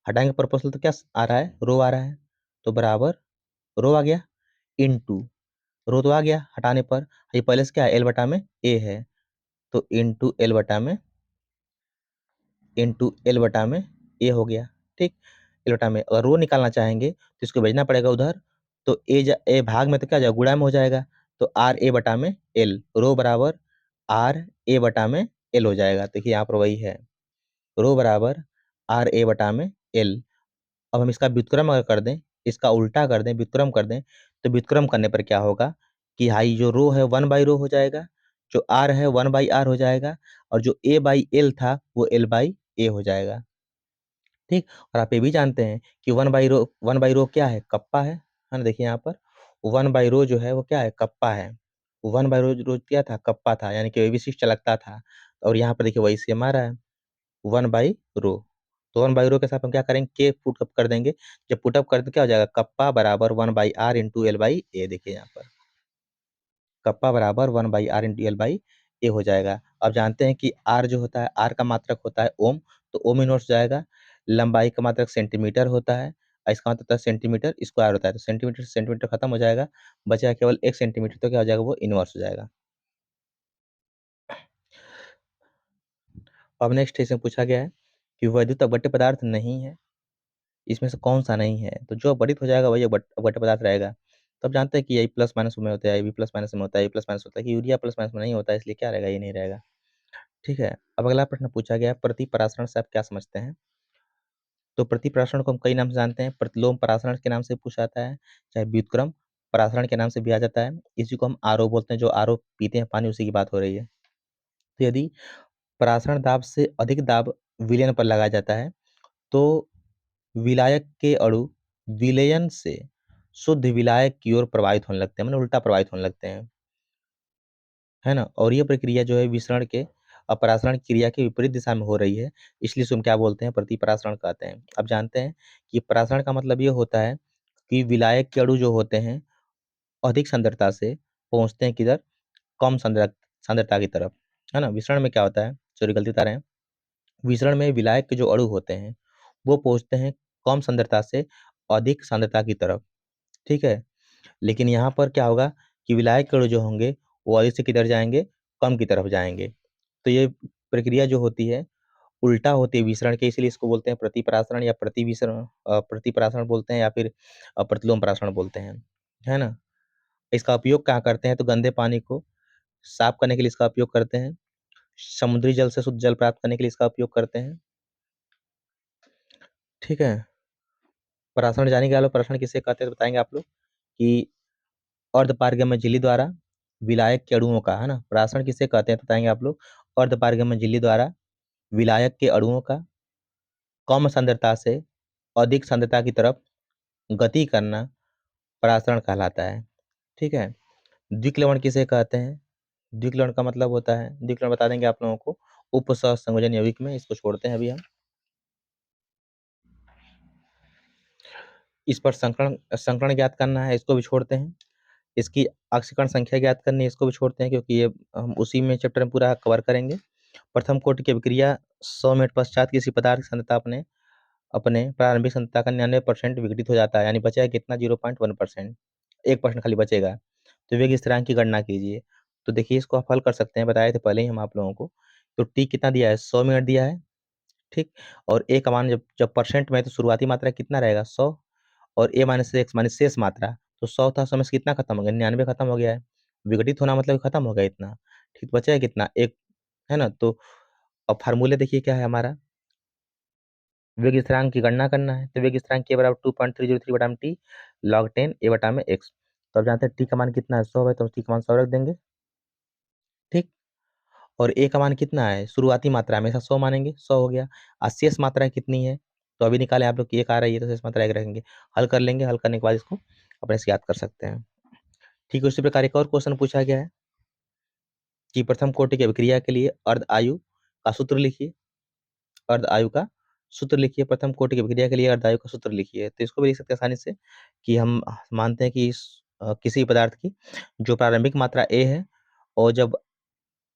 A: हटाएंगे प्रोपोर्शनल तो क्या आ रहा है, रो आ रहा है, तो बराबर रो आ गया, इनटू रो तो आ गया हटाने पर, ये पहले से क्या है, एल बटा में ए है, तो इंटू एल बटा में ए हो गया। ठीक, एल बटा में, अगर रो निकालना चाहेंगे तो इसको भेजना पड़ेगा उधर, तो ए भाग में तो क्या जाएगा, गुणा में हो जाएगा, तो आर ए बटा में एल, रो बराबर आर ए बटा में एल हो जाएगा। देखिए यहाँ पर वही है, रो बराबर आर ए बटा में एल। अब हम इसका व्युत्क्रम अगर कर दें, इसका उल्टा कर दें, व्युत्क्रम कर दें, तो व्युत्क्रम करने पर क्या होगा कि हाई जो रो है 1/रो हो जाएगा, जो आर है 1/r हो जाएगा, और जो ए बाई एल था वो एल बाई ए हो जाएगा। ठीक, और आप ये भी जानते हैं कि 1/रो क्या है, कप्पा है ना। देखिए यहाँ पर 1/रो जो है वो क्या है, कप्पा है। 1/रो क्या था, कप्पा था, यानी कि विशिष्ट लगता था। और यहाँ पर देखिए वही सेम आ रहा है, 1/रो। तो 1/रो के साथ हम क्या करेंगे, के पुटअप कर देंगे। जब पुटअप कर तो क्या हो जाएगा, कप्पा बराबर 1/r इंटू एल बाई ए। देखिए यहाँ पर कप्पा बराबर 1/r इंटू एल बाई ए हो जाएगा। अब जानते हैं कि आर जो होता है, आर का मात्रक होता है ओम, तो ओम इनवर्स जाएगा। लंबाई का मात्रक सेंटीमीटर होता है, और इसका मतलब होता है सेंटीमीटर स्क्वायर होता है, तो सेंटीमीटर से सेंटीमीटर खत्म हो जाएगा, बचेगा केवल 1 सेंटीमीटर, तो क्या हो जाएगा, वो इनवर्स हो जाएगा। अब नेक्स्ट इसमें पूछा गया है कि वैद्युत अपघट्य पदार्थ नहीं है, इसमें से कौन सा नहीं है, तो जो अपघटित हो जाएगा वही अपघट्य पदार्थ रहेगा। तो अब जानते हैं कि यही प्लस माइनस में होता है, ये भी प्लस माइनस में होता है, ये प्लस माइनस होता है, कि यूरिया प्लस माइनस में नहीं होता है, इसलिए क्या रहेगा, ये नहीं रहेगा। ठीक है, अब अगला प्रश्न पूछा गया, प्रति परासरण से आप क्या समझते हैं। तो प्रति परासरण को हम कई नाम से जानते हैं, प्रतिलोम परासरण के नाम से पूछा जाता है, चाहे व्युत्क्रम परासरण के नाम से भी आ जाता है। इसी को हम आरओ बोलते हैं, जो आरओ पीते हैं पानी, उसी की बात हो रही है। तो यदि परासरण दाब से अधिक दाब विलयन पर लगाया जाता है, तो विलायक के अणु विलयन से शुद्ध विलायक की ओर प्रवाहित होने लगते हैं, मतलब उल्टा प्रवाहित होने लगते हैं, है ना। और ये प्रक्रिया जो है विसरण के अपरासरण क्रिया के विपरीत दिशा में हो रही है, इसलिए इसको हम क्या बोलते हैं, प्रतिपरासरण कहते हैं। अब जानते हैं कि परासरण का मतलब ये होता है कि विलायक के अणु जो होते हैं अधिक सांद्रता से पहुंचते हैं किधर, कम सांद्रता की तरफ, है ना। विसरण में क्या होता है, सॉरी गलती बता रहे हैं, विसरण में विलायक के जो अणु होते हैं वो पहुंचते हैं कम सांद्रता से अधिक सांद्रता की तरफ। ठीक है, लेकिन यहाँ पर क्या होगा कि विलायक के अणु जो होंगे वो अधिक से किधर जाएंगे, कम की तरफ जाएंगे। तो ये प्रक्रिया जो होती है उल्टा होती है विसरण के, इसलिए इसको बोलते हैं प्रतिपरासरण या प्रतिविसरण, प्रतिपरासरण बोलते हैं, या फिर प्रतिलोम परासरण बोलते हैं, है ना। इसका उपयोग क्या करते हैं, तो गंदे पानी को साफ करने के लिए इसका उपयोग करते हैं, समुद्री जल से शुद्ध जल प्राप्त करने के लिए इसका उपयोग करते हैं। ठीक है, परासरण जाने के वाले परासरण किसे कहते हैं, तो बताएंगे आप लोग कि अर्धपारगम्य झिल्ली द्वारा विलायक के अणुओं का, है ना, परासरण किसे कहते हैं, तो बताएंगे आप लोग अर्धपारगम्य झिल्ली द्वारा विलायक के अणुओं का कम सांद्रता से अधिक सांद्रता की तरफ गति करना परासरण कहलाता है। ठीक है, द्विक्लवण किसे कहते हैं, द्विक्लवण का मतलब होता है, द्विक्लवण बता देंगे आप लोगों को, उपसह संयोजन यौगिक में, इसको छोड़ते हैं अभी हम। इस पर संकरण संकरण ज्ञात करना है, इसको भी छोड़ते हैं। इसकी ऑक्सीकरण संख्या ज्ञात करनी है, इसको भी छोड़ते हैं, क्योंकि ये हम उसी में चैप्टर में पूरा कवर करेंगे। प्रथम कोटि की अभिक्रिया 100 मिनट पश्चात किसी पदार्थ की सांद्रता अपने अपने प्रारंभिक सांद्रता का 99% विघटित हो जाता है, यानी बचेगा कितना, 0.1%, 1% खाली बचेगा। तो वेग स्थिरांक की गणना कीजिए। तो देखिए इसको आप हल कर सकते हैं, बताए थे पहले ही हम आप लोगों को। तो टी कितना दिया है, 100 मिनट दिया है। ठीक, और ए का मान जब जब परसेंट में है, तो शुरुआती मात्रा कितना रहेगा, 100, और ए माइनस एक्स माइनस शेष मात्रा, तो 100 था, 100 में से कितना खत्म हो गया, 99 खत्म हो गया है। विघटित होना मतलब खत्म हो गया इतना। ठीक, बचा है कितना, एक, है ना। तो अब फार्मूले देखिए क्या है हमारा, वेग स्थिरांक की गणना करना है, तो वेग स्थिरांक के बराबर 2.303 बटा में टी लॉग 10 ए बटा में एक्स। तो अब जानते हैं टी का मान कितना है, 100 है, तो टी का मान 100 रख देंगे। ठीक, और ए का मान कितना है, शुरुआती मात्रा हमेशा 100 मानेंगे, 100 हो गया। और शेष मात्रा कितनी है, तो अभी निकाले आप लोग कि एक आ रही है, तो शेष मात्रा एक रखेंगे, हल कर लेंगे, हल करने के बाद इसको अपने से याद कर सकते हैं। ठीक है, उसी प्रकार एक और क्वेश्चन पूछा गया है कि प्रथम कोटि की अभिक्रिया के लिए अर्ध आयु का सूत्र लिखिए, अर्ध आयु का सूत्र लिखिए, प्रथम कोटि की अभिक्रिया के लिए अर्ध आयु का सूत्र लिखिए। तो इसको भी लिख सकते हैं आसानी से कि हम मानते हैं कि किसी पदार्थ की जो प्रारंभिक मात्रा ए है, और जब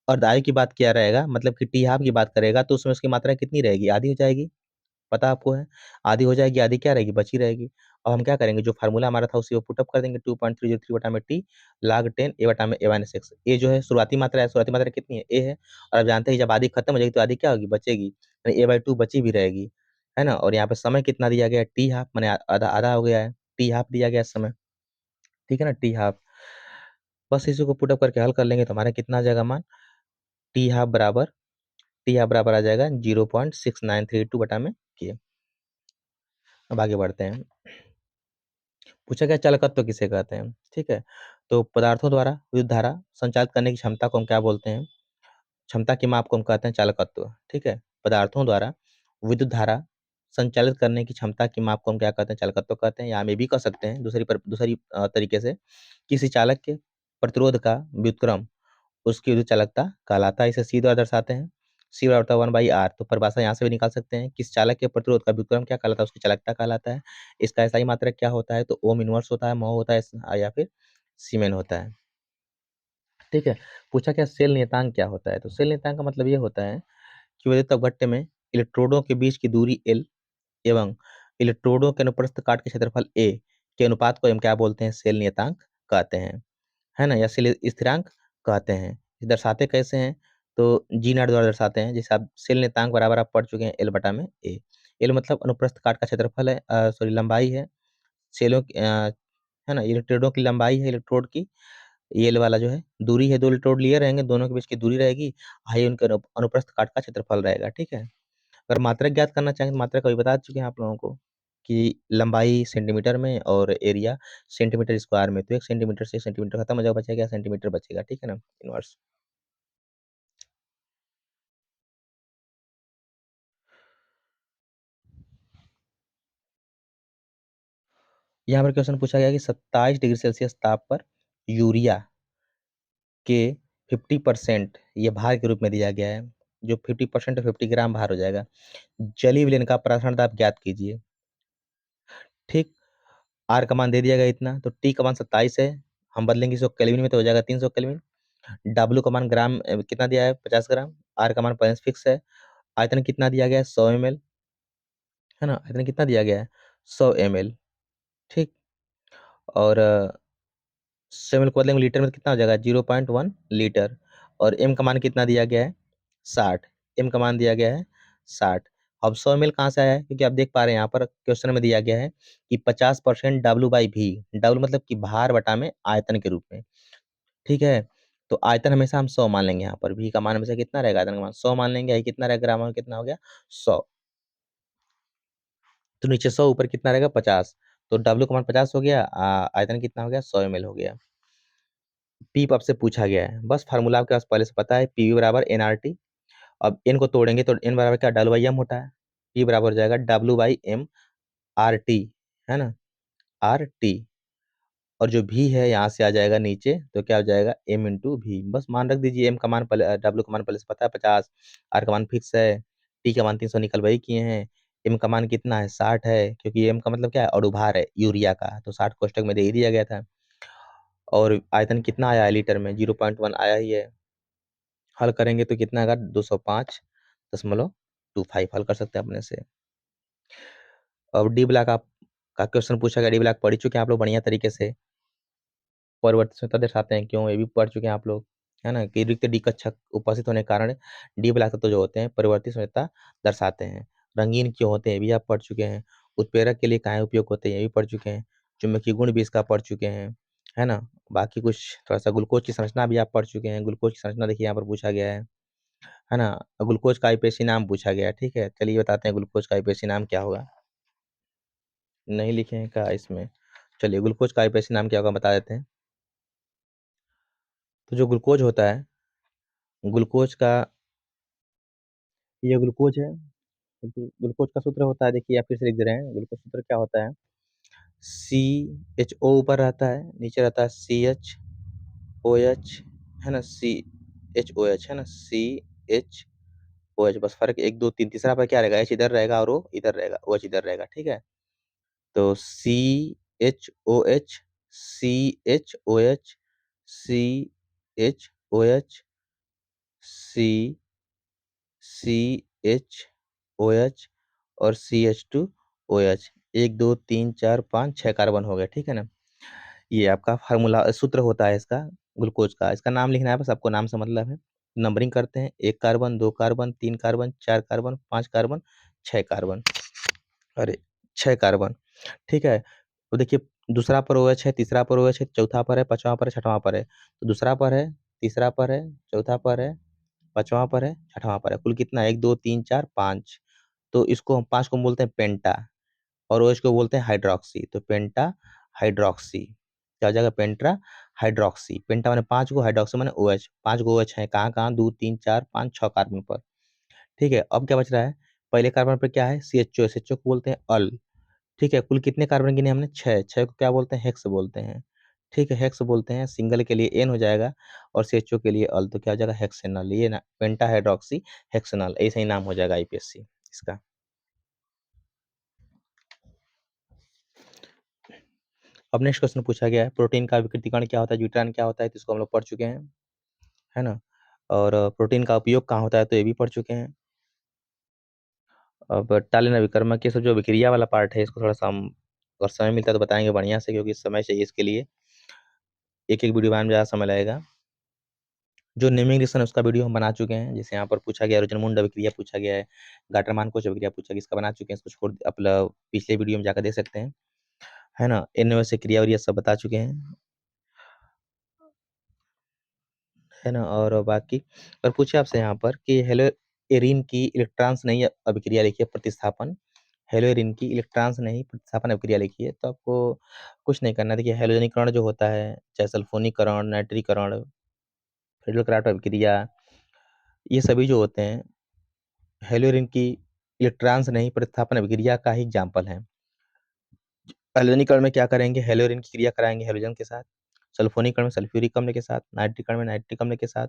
A: अर्ध आयु की बात किया रहेगा, मतलब कि टी हाफ की बात करेगा, तो उसमें उसकी मात्रा कितनी रहेगी, आधी हो जाएगी, पता आपको है, आधी हो जाएगी, आधी क्या रहेगी, बची रहेगी। अब हम क्या करेंगे, जो फार्मूला हमारा था उसी को पुटअप कर देंगे, 2.303/t log 10 a/a-x। ए जो है शुरुआती मात्रा है, शुरुआती मात्रा कितनी है, ए है। और अब जानते हैं जब आधी खत्म हो जाएगी तो आधी क्या होगी, बचेगी, यानी a/2 बची भी रहेगी, है ना। और यहाँ पे समय कितना दिया गया है, टी हाफ, मैंने आधा आधा हो गया है, टी हाफ दिया गया है समय, ठीक है ना, टी हाफ। बस इसी को पुटअप करके हल कर लेंगे तो हमारा कितना आ जाएगा मान, टी हाफ बराबर आ जाएगा 0.6932/के। अब आगे बढ़ते हैं। पूछा गया चालकत्व किसे कहते हैं, ठीक है। तो पदार्थों द्वारा विद्युत धारा संचालित करने की क्षमता को हम क्या बोलते हैं, क्षमता की माप को हम कहते हैं चालकत्व, ठीक है। पदार्थों द्वारा विद्युत धारा संचालित करने की क्षमता की माप को हम क्या कहते हैं, चालकत्व कहते हैं। या हम ये भी कह सकते हैं दूसरी तरीके से, किसी चालक के प्रतिरोध का व्युत्क्रम उसकी विद्युत चालकता कहलाता है। इसे सी द्वारा दर्शाते हैं, सी बराबर 1/r। तो परिभाषा यहाँ से भी निकाल सकते हैं, किस चालक के प्रतिरोध का व्युत्क्रम क्या कहलाता है, उसकी चालकता कहलाता है। इसका SI मात्रक क्या होता है, तो ओम इनवर्स होता है, महो होता है, या फिर सीमेन होता है, ठीक है। पूछा क्या सेल नियतांक क्या होता है, तो सेल नियतांक का मतलब ये होता है कि विद्युत अवगट्टे में इलेक्ट्रोडों के बीच की दूरी L एवं इलेक्ट्रोडों के अनुप्रस्थ काट के क्षेत्रफल A के अनुपात को हम क्या बोलते हैं, सेल नियतांक कहते हैं, है ना, या सेल स्थिरांक कहते हैं। ये दर्शाते कैसे हैं, तो जी नॉट द्वारा दर्शाते हैं। जैसे आप सेल नियतांक बराबर आप पढ़ चुके हैं, एल बटा में ए। एल मतलब अनुप्रस्थ काट का क्षेत्रफल है, सॉरी लंबाई है सेलों की, है ना, इलेक्ट्रोडों की लंबाई है इलेक्ट्रोड की। ये एल वाला जो है दूरी है, दो इलेक्ट्रोड लिए रहेंगे, दोनों के बीच की दूरी रहेगी, हाई उनके अनुप्रस्थ काट का क्षेत्रफल रहेगा, ठीक है। अगर मात्रक ज्ञात करना चाहें तो मात्रक अभी बता चुके हैं आप लोगों को कि लंबाई सेंटीमीटर में और एरिया सेंटीमीटर स्क्वायर में। तो 1 सेंटीमीटर से 1 सेंटीमीटर खत्म हो जाएगा, बचेगा सेंटीमीटर बचेगा, ठीक है ना, इनवर्स। यहाँ पर क्वेश्चन पूछा गया कि 27 डिग्री सेल्सियस ताप पर यूरिया के 50% ये भार के रूप में दिया गया है, जो 50% 50 ग्राम भार हो जाएगा। जलीय विलयन का प्राथमिक दाब ज्ञात कीजिए, ठीक। आर का मान दे दिया गया इतना, तो टी का मान 27 है, हम बदलेंगे इसको केल्विन में तो हो जाएगा 300 केल्विन। डब्ल्यू का मान ग्राम कितना दिया है, 50 ग्राम। आर का मान पॉइंट फिक्स है। आयतन कितना दिया गया है, 100 ml, है ना, आयतन कितना दिया गया है, 100 ml, ठीक। और 100 ml को बदलेंगे लीटर में तो कितना हो जाएगा, 0.1 लीटर। और एम का मान कितना दिया गया है, 60। एम का मान दिया गया है 60। अब 100 ml कहाँ से आया है, क्योंकि आप देख पा रहे हैं यहाँ पर क्वेश्चन में दिया गया है कि 50% W/V, डब्ल्यू मतलब कि भार बटा में आयतन के रूप में, ठीक है। तो आयतन हमेशा हम 100 मान लेंगे, यहाँ पर भी का मान हमेशा कितना रहेगा, आयतन का मान 100 मान लेंगे। आई कितना रहेगा, ग्राम में कितना हो गया, 100। तो नीचे 100 ऊपर कितना रहेगा, 50। तो डब्ल्यू का मान 50 हो गया, आयतन कितना हो गया, 100 ml हो गया। पी आपसे पूछा गया है, बस फार्मूला आपके पास पहले से पता है, पी बराबर NRT। अब एन को तोड़ेंगे तो एन बराबर क्या, W/M होता है। पी बराबर हो जाएगा W/M/RT, है ना, RT। और जो भी है यहाँ से आ जाएगा नीचे, तो क्या हो जाएगा, M/V। बस मान रख दीजिए, एम का मान पहले, डब्ल्यू का मान पहले से पता है 50, आर का मान फिक्स है, टी का मान 300 निकल वही किए हैं। एम का मान कितना है, 60 है, क्योंकि एम का मतलब क्या है, अणुभार है यूरिया का, तो 60 कोष्टक में दे ही दिया गया था। और आयतन कितना आया है लीटर में, 0.1 आया ही है। हल करेंगे तो कितना आएगा, 205.25 हल कर सकते हैं अपने से। अब डी ब्लॉक आप का क्वेश्चन पूछा गया, डी ब्लॉक पढ़ चुके हैं आप लोग बढ़िया तरीके से। परिवर्तनशीलता दर्शाते हैं क्यों, ये भी पढ़ चुके हैं आप लोग, है ना, कि रिक्त डी कक्षक उपस्थित होने के कारण डी ब्लॉक तत्व जो होते हैं परिवर्तनशीलता दर्शाते हैं। रंगीन क्यों होते हैं, ये भी आप पढ़ चुके हैं। उत्प्रेरक के लिए काहे उपयोग होते हैं, ये भी पढ़ चुके हैं। चुंबकीय गुण भी इसका पढ़ चुके हैं, है ना। बाकी कुछ थोड़ा सा ग्लूकोज की संरचना भी आप पढ़ चुके हैं। ग्लूकोज की संरचना देखिए यहाँ पर पूछा गया है ना। ग्लूकोज का आईपीएसी नाम पूछा गया है, ठीक है। चलिए बताते हैं ग्लूकोज का आईपीएसी नाम क्या होगा। नहीं लिखे हैं क्या इसमें, चलिए ग्लूकोज का आईपीएसी नाम क्या होगा बता देते हैं। तो जो ग्लूकोज होता है, ग्लूकोज का, ये ग्लूकोज है। ग्लूकोज का सूत्र होता है, देखिए आप फिर से लिख दे रहे हैं, ग्लूकोज सूत्र क्या होता है, CHO ऊपर रहता है, नीचे रहता है CHOH, है ना, CHOH, है ना, CHOH। बस फर्क 1 2 3, तीसरा पर क्या रहेगा, H इधर रहेगा और O इधर रहेगा, OH इधर रहेगा, ठीक है। तो CHOH, CHOH, CHOH, CHOH और CH2OH, 1 2 3 4 5 6 कार्बन हो गए, ठीक है ना। ये आपका फार्मूला सूत्र होता है इसका, ग्लूकोज का। इसका नाम लिखना है, बस आपको नाम से मतलब है। नंबरिंग करते हैं, 1 carbon, 2 carbon, 3 carbon, 4 carbon, 5 carbon, 6 carbon. अरे 6 कार्बन, ठीक है। तो देखिए, दूसरा पर OH है, तीसरा पर OH है, चौथा पर है, पांचवा पर है, छठवां पर है। तो दूसरा पर है, तीसरा पर है, चौथा पर है, पांचवा पर है, छठवां पर है। कुल कितना है? 1 2 3 4 5। तो इसको हम 5 को हम बोलते हैं पेंटा, और OH को बोलते हैं हाइड्रोक्सी। तो पेंटा हाइड्रोक्सी क्या हो जाएगा? पेंट्रा हाइड्रोक्सी। पेंटा माने 5 गो, हाइड्रोक्सी माने OH। 5 गो OH है कहाँ कहाँ? 2 3 4 5 6 कार्बन पर, ठीक है। अब क्या बच रहा है? पहले कार्बन पर क्या है? CHO। CHO को बोलते हैं अल, ठीक है। कुल कितने कार्बन गिने हमने? 6। 6 को क्या बोलते हैं? हेक्स बोलते हैं, ठीक है। हेक्स बोलते हैं। सिंगल के लिए एन हो जाएगा और CHO के लिए अल, तो क्या हो जाएगा? हेक्सेनल। ये ना पेंटा हाइड्रोक्सी हेक्सेनल, ऐसा ही नाम हो जाएगा IPSC इसका। अब नेक्स्ट क्वेश्चन पूछा गया है, प्रोटीन का विकृतीकरण क्या होता है, ज्यूट्रॉन क्या होता है, तो इसको हम लोग पढ़ चुके हैं, है ना। और प्रोटीन का उपयोग कहाँ होता है, तो ये भी पढ़ चुके हैं। अब टालिन अभिकर्मक, ये सब जो विक्रिया वाला पार्ट है, इसको थोड़ा सा हम अगर समय मिलता है तो बताएंगे बढ़िया से, क्योंकि समय चाहिए इसके लिए। एक एक वीडियो बनाने में ज़्यादा समय लगेगा। जो नेमिंग रिएक्शन है उसका वीडियो हम बना चुके हैं, जैसे यहाँ पर पूछा गया रोजनमुंड अभिक्रिया पूछा गया है, गाटरमान कोच अभिक्रिया पूछा गया, इसका बना चुके हैं। इसको छोड़ अपना पिछले वीडियो में जाकर देख सकते हैं, है ना। NOS से क्रिया और ये सब बता चुके हैं, है ना। और बाकी और पूछे आपसे यहाँ पर कि हेलो एरिन की इलेक्ट्रॉन्स नहीं अभिक्रिया लिखिए प्रतिस्थापन। हेलो एरिन की इलेक्ट्रॉन्स नहीं प्रतिस्थापन अभिक्रिया लिखिए, तो आपको कुछ नहीं करना। देखिए, हेलोजनीकरण जो होता है, चाहे सल्फोनीकरण, नाइट्रीकरण, फेडरल अभिक्रिया, ये सभी जो होते हैं हेलो एरिन की इलेक्ट्रॉन्स नहीं प्रतिस्थापन अभिक्रिया का ही एग्जाम्पल है। हेलोजनीकरण में क्या करेंगे? हेलोरिन की क्रिया कराएंगे हेलोजन के साथ, सल्फोनीकरण में सल्फ्यूरिक अम्ल के साथ, नाइट्रिकरण में नाइट्रिक अम्ल के साथ।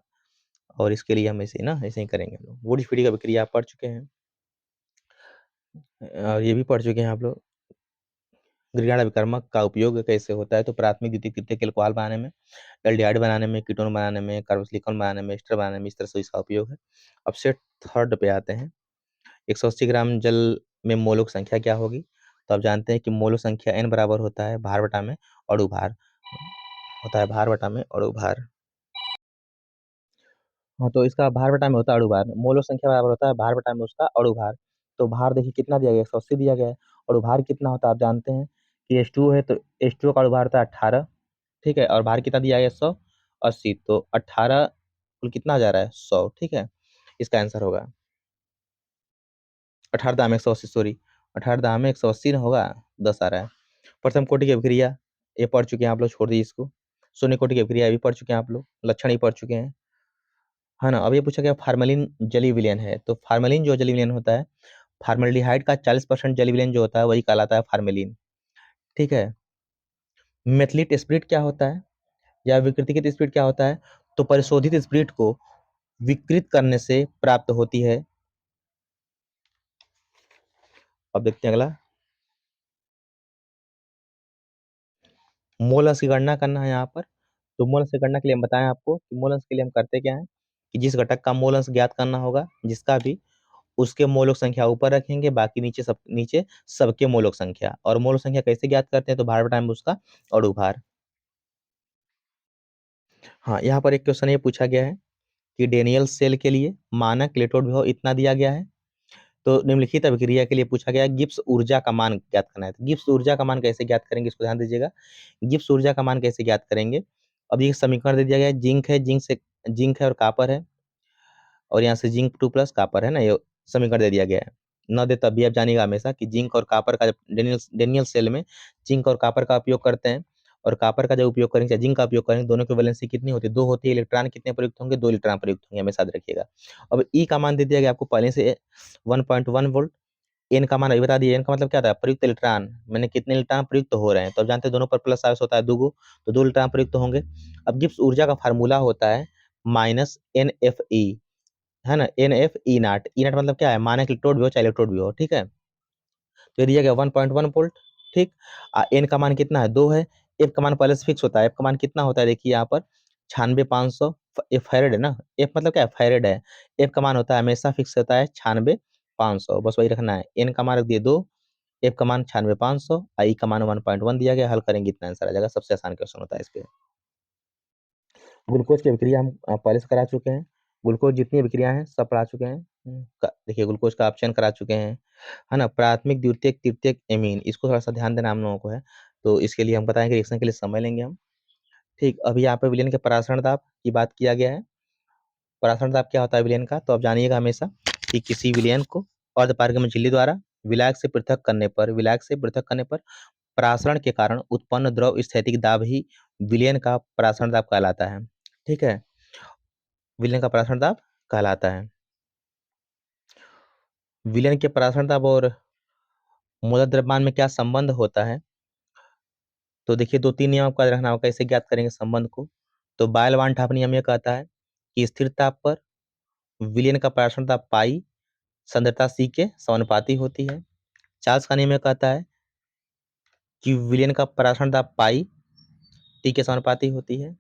A: और इसके लिए हम ऐसे ही ना, ऐसे ही करेंगे हम लोग। वुड फ्री का विक्रिया आप पढ़ चुके हैं, और ये भी पढ़ चुके हैं आप लोग। ग्रीगाण अभिकर्मक का उपयोग कैसे होता है, तो प्राथमिक द्वितीयक तृतीयक अल्कोहल बनाने में, एल्डिहाइड बनाने में, कीटोन बनाने में, कार्बोक्सिलिकॉन बनाने में, एस्टर बनाने में, इस तरह से इसका उपयोग है। अब सेट थर्ड पे आते हैं। 180 ग्राम जल में मोलों की संख्या क्या होगी, तो आप जानते हैं कि मोलों संख्या n बराबर होता है भार बटा में अणु भार, होता है भार बटा में अणु भार। हाँ, तो इसका भार बटा में होता है अणु भार, मोलों संख्या बराबर होता है भार बटा में उसका अणु भार। तो भार देखिए कितना दिया गया? 180 दिया गया है। अणु भार कितना होता है आप जानते हैं कि H2 है, तो H2 का अणु भार होता है 18, ठीक है। और भार कितना दिया गया? 180, तो 18 कुल कितना आ जा रहा है? 100, ठीक है। इसका आंसर होगा 18 दाम 180, सॉरी, 18 दाम में 180 ना होगा, 10 आ रहा है। प्रथम कोटि की अभिक्रिया ये पढ़ चुके हैं आप लोग, छोड़ दीजिए इसको। शून्य कोटि की अभिक्रिया ये भी पढ़ चुके हैं आप लोग, लक्षण ही पढ़ चुके हैं, है ना। अब ये पूछा गया फार्मेलिन जली विलयन है, तो फार्मेलिन जो जली विलयन होता है, फार्मेल्डिहाइड का 40% जली विलयन जो होता है वही कहलाता है फार्मेलिन, ठीक है। मेथिलिट स्पिरिट क्या होता है, या विकृतिकृत स्पिरिट क्या होता है, तो परिशोधित स्पिरिट को विकृत करने से प्राप्त होती है। अब देखते हैं अगला, मोलस की गणना करना है यहाँ पर। तो मोलस की गणना के लिए हम बताएं आपको कि मोलस के लिए हम करते क्या है, कि जिस घटक का मोलस ज्ञात करना होगा जिसका भी, उसके मोलक संख्या ऊपर रखेंगे, बाकी नीचे सबके मोलक संख्या। और मोलक संख्या कैसे ज्ञात करते हैं, तो भार बटा में उसका अणु भार। हाँ, यहाँ पर एक क्वेश्चन ये पूछा गया है कि डेनियल सेल के लिए मानक इलेक्ट्रोड विभव इतना दिया गया है। तो निम्नलिखित अभिक्रिया के लिए पूछा गया गिब्स ऊर्जा का मान ज्ञात करना है। तो गिब्स ऊर्जा का मान कैसे ज्ञात करेंगे, इसको ध्यान दीजिएगा। गिब्स ऊर्जा का मान कैसे ज्ञात करेंगे? अब ये समीकरण दे दिया गया है, जिंक है, जिंक है और कापर है, और यहाँ से जिंक 2 प्लस कापर है ना, ये समीकरण दे दिया गया है। न दे तब भी आप जानिएगा हमेशा कि जिंक और कापर का, जब डेनियल सेल में जिंक और कापर का उपयोग करते हैं, और कापर का जब उपयोग करेंगे चाहे जिंक का उपयोग करेंगे, दोनों की वैलेंसी कितनी होती है? 2 होती है। इलेक्ट्रॉन कितने प्रयुक्त होंगे? 2 इलेक्ट्रॉन प्रयुक्त होंगे, हमेशा याद रखिएगा। अब ई का मान दे दिया गया आपको पहले से 1.1 वोल्ट। एन का मान अभी बता दिए, एन का मतलब क्या था? प्रयुक्त इलेक्ट्रॉन, मैंने कितने इलेक्ट्रॉन प्रयुक्त हो रहे हैं, तो आप जानते हैं दोनों पर प्लस आयस होता है 2 गो, तो 2 इलेक्ट्रॉन प्रयुक्त होंगे। अब गिब्स ऊर्जा का फार्मूला होता है -NFe, है ना। NF E0, E0 मतलब क्या है? मानक इलेक्ट्रोड भी हो चाहे इलेक्ट्रोड भी हो, ठीक है। तो ये दिया गया 1.1 वोल्ट, ठीक। एन का मान कितना है? 2 है। एफ का मान पहले से फिक्स होता है, एफ का मान कितना होता है देखिए यहाँ पर 96,500, एफ फैरेड है ना, एफ मतलब क्या है? फैरेड है। एफ का मान होता है हमेशा फिक्स होता है 96,500, बस वही रखना है। एन का मान रख दिए 2, F का मान 96,500, I का मान 1.1 दिया गया, हल करेंगे इतना आंसर आ जाएगा। सबसे आसान क्वेश्चन होता है इस पे। ग्लूकोज की अभिक्रिया हम पहले से करा चुके हैं। ग्लूकोज जितनी अभिक्रिया हैं सब पढ़ा चुके हैं। देखिए ग्लूकोज का ऑप्शन करा चुके हैं, है ना। प्राथमिक, द्वितीयक, तृतीयक एमीन, इसको थोड़ा सा ध्यान देना हम लोगों को है। तो इसके लिए हम बताएंगे, रिएक्शन के लिए समय लेंगे हम। ठीक, अभी यहाँ पे विलयन के परासरण दाब की बात किया गया है। परासरण दाब क्या होता है विलयन का, तो आप जानिएगा हमेशा कि किसी विलयन को अर्धपारगम्य झिल्ली द्वारा विलायक से पृथक करने पर परासरण के कारण उत्पन्न द्रव स्थैतिक दाब ही विलयन का परासरण दाब कहलाता है। ठीक है, विलयन का परासरण दाब कहलाता है। विलयन के परासरण दाब और मोलर द्रव्यमान में क्या संबंध होता है, तो देखिए 2-3 नियम आपको याद रखना होगा, कैसे ज्ञात करेंगे संबंध को। तो बायल वान ठाप नियम यह कहता है कि स्थिर ताप पर विलयन का परासरण ताप पाई सांद्रता C के समानुपाती होती है। चार्ल्स का नियम यह कहता है कि विलयन का परासरण ताप पाई T के समानुपाती होती है।